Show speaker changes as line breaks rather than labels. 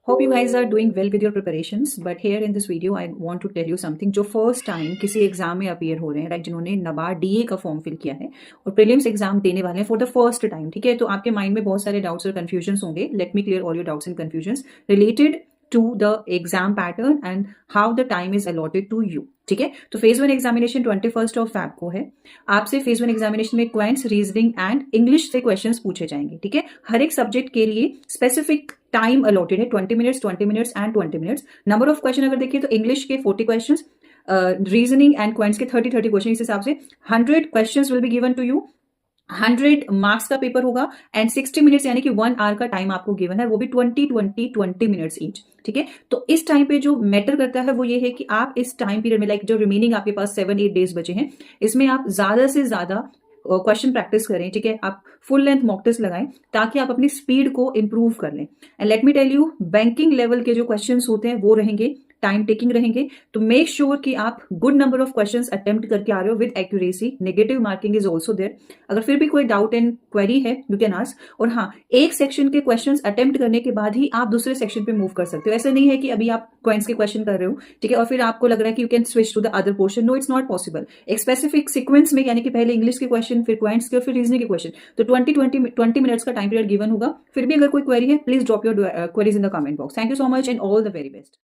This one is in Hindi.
Hope you guys are doing well with your preparations, but here in this video I want to tell you something जो फर्स्ट टाइम किसी एग्जाम में अपीयर हो रहे हैं, राइट, जिन्होंने नबार्ड डीए का फॉर्म फिल किया है और प्रीलिम्स एग्जाम देने वाले हैं फॉर द फर्स्ट टाइम, ठीक है। तो आपके माइंड में बहुत सारे डाउट्स और कंफ्यूजन होंगे। Let me clear all your doubts and confusion related to the exam pattern and how the time is allotted to you, ठीक है। तो फेज 1 एग्जामिनेशन 21 Feb को है। आपसे फेज 1 एग्जामिनेशन में क्वेंट्स, रीजनिंग एंड इंग्लिश से क्वेश्चंस पूछे जाएंगे, ठीक है। हर एक सब्जेक्ट के लिए स्पेसिफिक टाइम अलॉटेड है, 20 minutes, 20 minutes and 20 minutes. Number of question अगर देखिए तो इंग्लिश के 40 क्वेश्चन, रीजनिंग एंड क्वेंट्स के 30 क्वेश्चन। इस हिसाब से 100 question will be given to you. 100 marks का पेपर होगा एंड 60 मिनट्स यानी कि 1 आवर का टाइम आपको गिवन है, वो भी 20 मिनट्स ईच, ठीक है। तो इस टाइम पे जो मैटर करता है वो ये है कि आप इस टाइम पीरियड में, लाइक जो रिमेनिंग आपके पास 7-8 डेज बचे हैं, इसमें आप ज्यादा से ज्यादा क्वेश्चन प्रैक्टिस करें, ठीक है। आप फुल लेंथ मॉक टेस्ट लगाएं ताकि आप अपनी स्पीड को इंप्रूव कर लें। And let me tell you, banking level के जो क्वेश्चंस होते हैं वो रहेंगे, टाइम टेकिंग रहेंगे। तो मेक श्योर कि आप good number of questions attempt करके आ रहे हो with accuracy. Negative marking is also there. अगर फिर भी कोई डाउट एंड क्वेरी है यू कैन आस्क। और हाँ, एक सेक्शन के क्वेश्चंस अटेम्प्ट करने के बाद ही आप दूसरे सेक्शन पे मूव कर सकते हो। ऐसा नहीं है कि अभी आप क्वेंट्स के क्वेश्चन कर रहे हो, ठीक है, और फिर आपको लग रहा है कि you can switch to the other portion. No, it's not possible. एक स्पेसिफिक सीक्वेंस में, यानी कि पहले इंग्लिश के क्वेश्चन, फिर क्वेंट्स के और फिर रीजनिंग के क्वेश्चन। तो 20 मिनट्स का टाइम पीरियड गिवन होगा। फिर भी अगर कोई क्वेरी है, please drop your queries in the comment box. Thank you so much and all the very best.